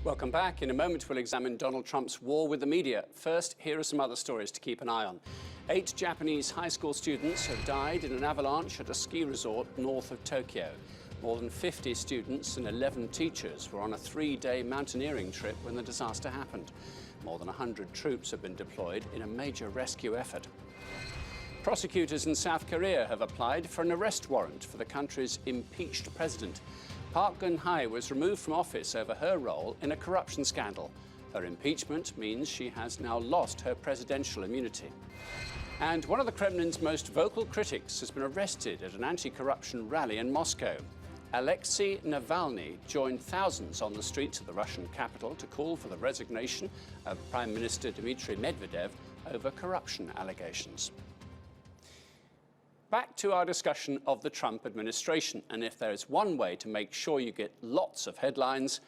Welcome back. In a moment, we'll examine Donald Trump's war with the media. First, here are some other stories to keep an eye on. 8 Japanese high school students have died in an avalanche at a ski resort north of Tokyo. More than 50 students and 11 teachers were on a 3-day mountaineering trip when the disaster happened. More than 100 troops have been deployed in a major rescue effort. Prosecutors in South Korea have applied for an arrest warrant for the country's impeached president. Park Geun-hye was removed from office over her role in a corruption scandal. Her impeachment means she has now lost her presidential immunity. And one of the Kremlin's most vocal critics has been arrested at an anti-corruption rally in Moscow. Alexei Navalny joined thousands on the streets of the Russian capital to call for the resignation of Prime Minister Dmitry Medvedev over corruption allegations. Back to our discussion of the Trump administration, and if there is one way to make sure you get lots of headlines,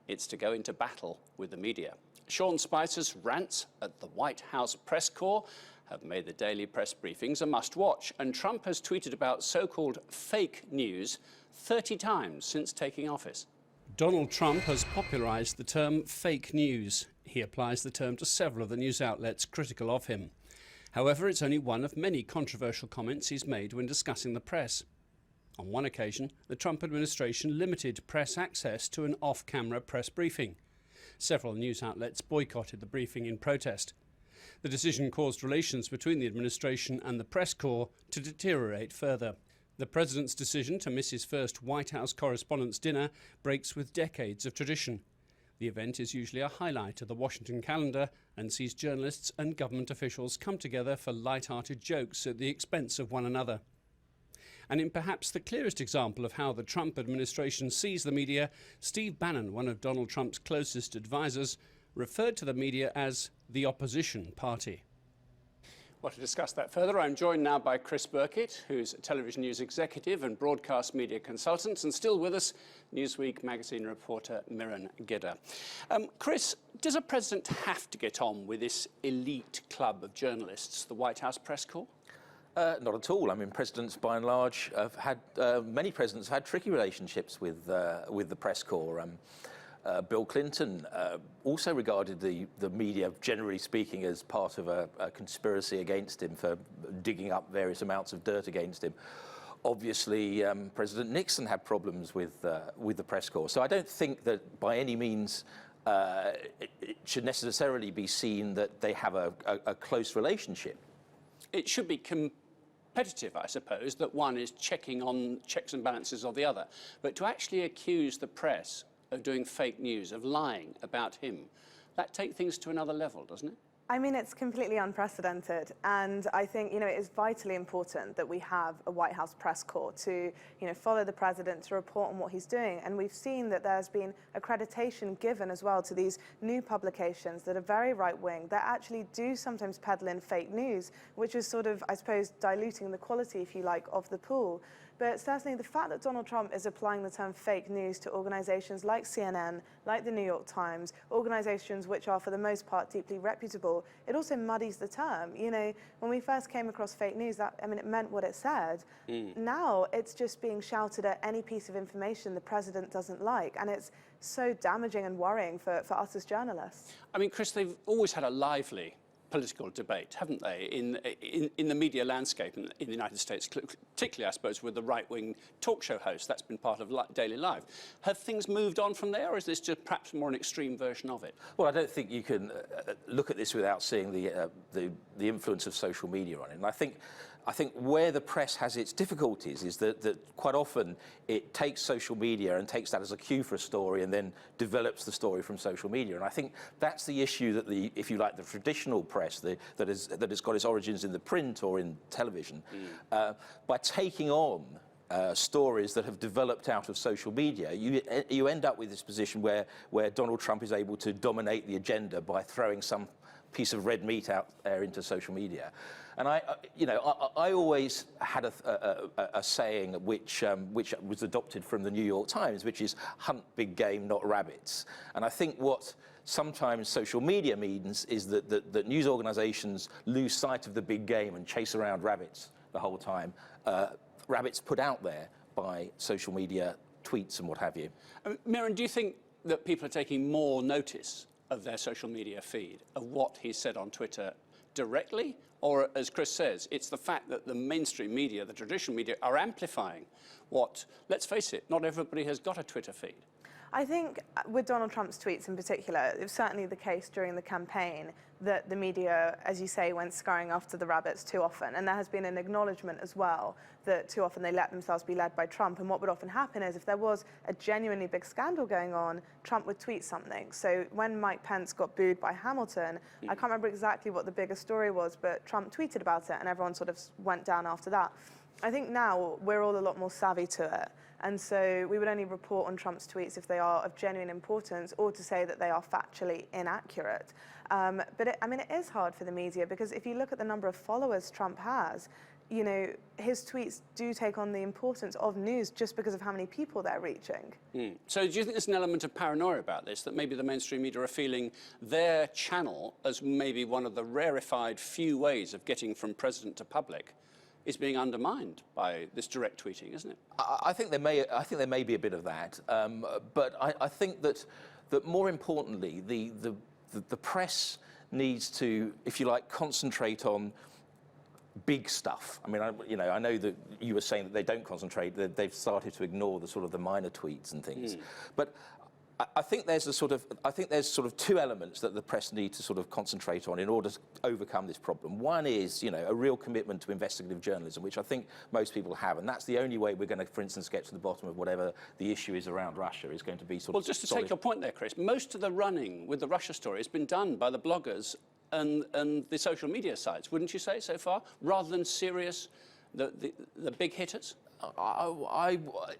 it's to go into battle with the media. Sean Spicer's rants at the White House press corps have made the daily press briefings a must-watch, and Trump has tweeted about so-called fake news 30 times since taking office. Donald Trump has popularised the term fake news. He applies the term to several of the news outlets critical of him. However, it's only one of many controversial comments he's made when discussing the press. On one occasion, the Trump administration limited press access to an off-camera press briefing. Several news outlets boycotted the briefing in protest. The decision caused relations between the administration and the press corps to deteriorate further. The president's decision to miss his first White House Correspondents' Dinner breaks with decades of tradition. The event is usually a highlight of the Washington calendar and sees journalists and government officials come together for light-hearted jokes at the expense of one another. And in perhaps the clearest example of how the Trump administration sees the media, Steve Bannon, one of Donald Trump's closest advisors, referred to the media as the opposition party. Well, to discuss that further, I'm joined now by Chris Burkitt, who's a television news executive and broadcast media consultant, and still with us, Newsweek magazine reporter Miran Gidda. Chris, does a president have to get on with this elite club of journalists, the White House press corps? Not at all. I mean, presidents, by and large, have had many presidents have had tricky relationships with the press corps. Bill Clinton also regarded the media, generally speaking, as part of a conspiracy against him for digging up various amounts of dirt against him. Obviously, President Nixon had problems with the press corps. So I don't think that by any means it should necessarily be seen that they have a close relationship. It should be competitive, I suppose, that one is checking on checks and balances of the other. But to actually accuse the press of doing fake news, of lying about him, that takes things to another level, doesn't it? I mean, it's completely unprecedented, and I think, it is vitally important that we have a White House press corps to, follow the president, to report on what he's doing. And we've seen that there's been accreditation given as well to these new publications that are very right-wing, that actually do sometimes peddle in fake news, which is sort of, I suppose, diluting the quality, if you like, of the pool. But certainly the fact that Donald Trump is applying the term fake news to organizations like CNN, like the New York Times, organizations which are for the most part deeply reputable, it also muddies the term. When we first came across fake news, it meant what it said. Now it's just being shouted at any piece of information the president doesn't like, and it's so damaging and worrying for us as journalists. I mean, Chris, they've always had a lively political debate, haven't they, in the media landscape in the United States, particularly, I suppose, with the right-wing talk show host. That's been part of daily life. Have things moved on from there, or is this just perhaps more an extreme version of it? Well, I don't think you can look at this without seeing the influence of social media on it. And I think where the press has its difficulties is that quite often it takes social media and takes that as a cue for a story and then develops the story from social media. And I think that's the issue that if you like, the traditional press that has got its origins in the print or in television, by taking on stories that have developed out of social media, you end up with this position where Donald Trump is able to dominate the agenda by throwing some piece of red meat out there into social media. And I always had a saying which was adopted from the New York Times, which is hunt big game, not rabbits. And I think what sometimes social media means is that news organizations lose sight of the big game and chase around rabbits the whole time. Rabbits put out there by social media tweets and what have you. Miran, do you think that people are taking more notice of their social media feed, of what he said on Twitter directly? Or, as Chris says, it's the fact that the mainstream media, the traditional media, are amplifying what, let's face it, not everybody has got a Twitter feed. I think with Donald Trump's tweets in particular, it was certainly the case during the campaign that the media, as you say, went scurrying after the rabbits too often. And there has been an acknowledgement as well that too often they let themselves be led by Trump. And what would often happen is if there was a genuinely big scandal going on, Trump would tweet something. So when Mike Pence got booed by Hamilton, I can't remember exactly what the bigger story was, but Trump tweeted about it and everyone sort of went down after that. I think now we're all a lot more savvy to it. And so we would only report on Trump's tweets if they are of genuine importance or to say that they are factually inaccurate. But it is hard for the media because if you look at the number of followers Trump has, you know, his tweets do take on the importance of news just because of how many people they're reaching. So do you think there's an element of paranoia about this, that maybe the mainstream media are feeling their channel as maybe one of the rarefied few ways of getting from president to public is being undermined by this direct tweeting, isn't it? I think there may be a bit of that, but I think that more importantly, the press needs to, if you like, concentrate on big stuff. I mean, I know that you were saying that they don't concentrate; that they've started to ignore the sort of the minor tweets and things, but. I think there's sort of two elements that the press need to sort of concentrate on in order to overcome this problem. One is, you know, a real commitment to investigative journalism, which I think most people have, and that's the only way we're going to, for instance, get to the bottom of whatever the issue is around Russia. Is going to be sort of. Well, just to take your point there, Chris, most of the running with the Russia story has been done by the bloggers and the social media sites, wouldn't you say, so far, rather than serious, the big hitters?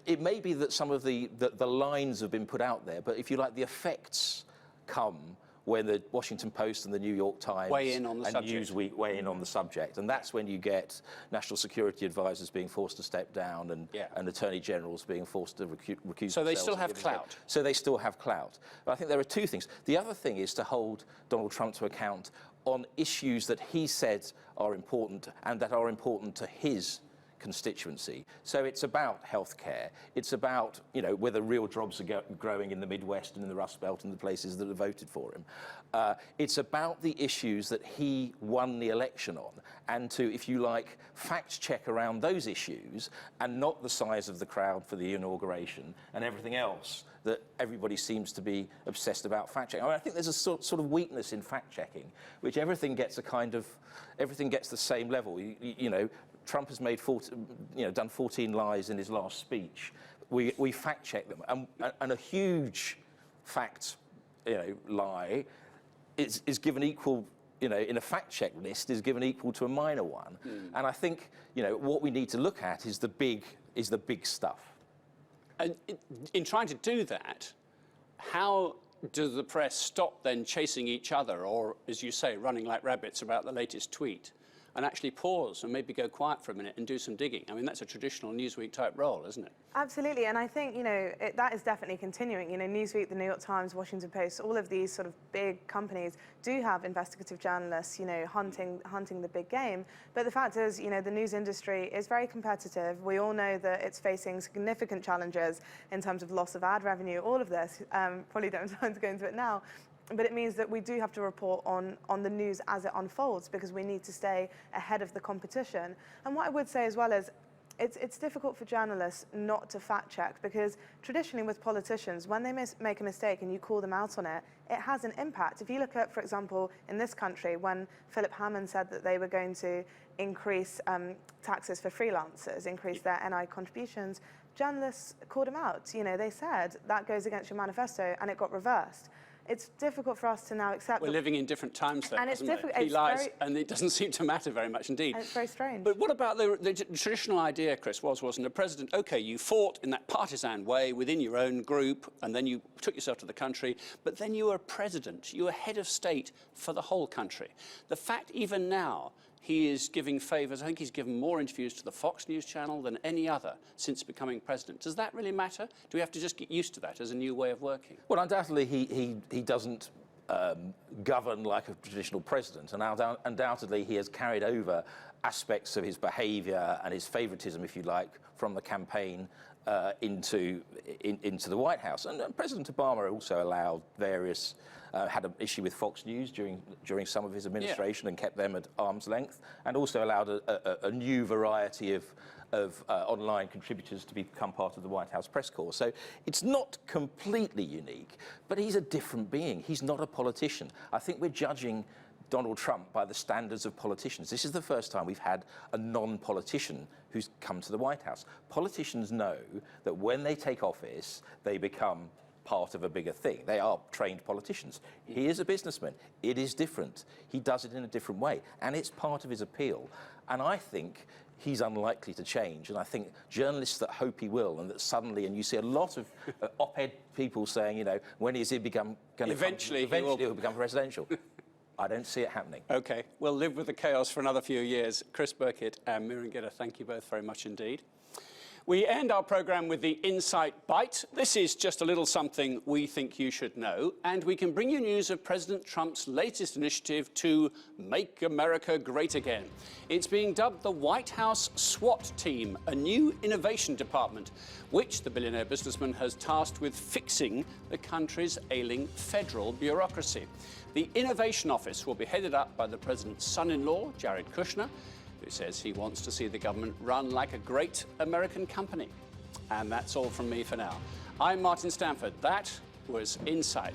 It may be that some of the lines have been put out there, but if you like, the effects come when the Washington Post and the New York Times weigh in on the and subject. Newsweek weigh in on the subject, and that's when you get national security advisors being forced to step down and attorney generals being forced to recuse themselves. So they still have clout. So they still have clout. But I think there are two things. The other thing is to hold Donald Trump to account on issues that he said are important and that are important to his constituency. So it's about healthcare. It's about, you know, whether real jobs are growing in the Midwest and in the Rust Belt and the places that have voted for him. It's about the issues that he won the election on, and to, if you like, fact check around those issues and not the size of the crowd for the inauguration and everything else that everybody seems to be obsessed about fact checking. I mean, I think there's a sort of weakness in fact checking, which everything gets the same level. You know, Trump has made done 14 lies in his last speech. We fact check them, and a huge fact, lie is given equal, in a fact check list is given equal to a minor one. And I think, what we need to look at is the big stuff. And in trying to do that, how does the press stop then chasing each other, or, as you say, running like rabbits about the latest tweet, and actually pause and maybe go quiet for a minute and do some digging? I mean, that's a traditional Newsweek type role, isn't it? Absolutely, and I think, that is definitely continuing. Newsweek, the New York Times, Washington Post, all of these sort of big companies do have investigative journalists, hunting the big game. But the fact is, the news industry is very competitive. We all know that it's facing significant challenges in terms of loss of ad revenue, all of this. Probably don't have time to go into it now. But it means that we do have to report on the news as it unfolds, because we need to stay ahead of the competition. And what I would say as well is, it's difficult for journalists not to fact check, because traditionally with politicians, when they make a mistake and you call them out on it, it has an impact. If you look at, for example, in this country, when Philip Hammond said that they were going to increase taxes for freelancers, increase their NI contributions, journalists called him out. They said that goes against your manifesto, and it got reversed. It's difficult for us to now accept. We're living in different times, though, and it's isn't it? He lies, and it doesn't seem to matter very much indeed. And it's very strange. But what about the traditional idea, Chris, wasn't a president, OK, you fought in that partisan way within your own group, and then you took yourself to the country, but then you were president, you were head of state for the whole country. The fact even now he is giving favours, I think he's given more interviews to the Fox News channel than any other since becoming president. Does that really matter? Do we have to just get used to that as a new way of working? Well, undoubtedly he doesn't govern like a traditional president, and undoubtedly he has carried over aspects of his behaviour and his favouritism, if you like, from the campaign into the White House. And President Obama also allowed various, had an issue with Fox News during some of his administration and kept them at arm's length, and also allowed a new variety of online contributors to become part of the White House press corps. So it's not completely unique, but he's a different being. He's not a politician. I think we're judging Donald Trump by the standards of politicians. This is the first time we've had a non-politician who's come to the White House. Politicians know that when they take office, they become part of a bigger thing. They are trained politicians. He is a businessman. It is different. He does it in a different way, and it's part of his appeal. And I think he's unlikely to change, and I think journalists that hope he will, and that suddenly, and you see a lot of op-ed people saying, you know, when is he going to Eventually he'll become presidential. I don't see it happening. OK, we'll live with the chaos for another few years. Chris Burkitt and Miriam Gitter, thank you both very much indeed. We end our programme with the Insight Bite. This is just a little something we think you should know, and we can bring you news of President Trump's latest initiative to make America great again. It's being dubbed the White House SWAT Team, a new innovation department, which the billionaire businessman has tasked with fixing the country's ailing federal bureaucracy. The Innovation Office will be headed up by the president's son-in-law, Jared Kushner, who says he wants to see the government run like a great American company. And that's all from me for now. I'm Martin Stanford. That was Insight.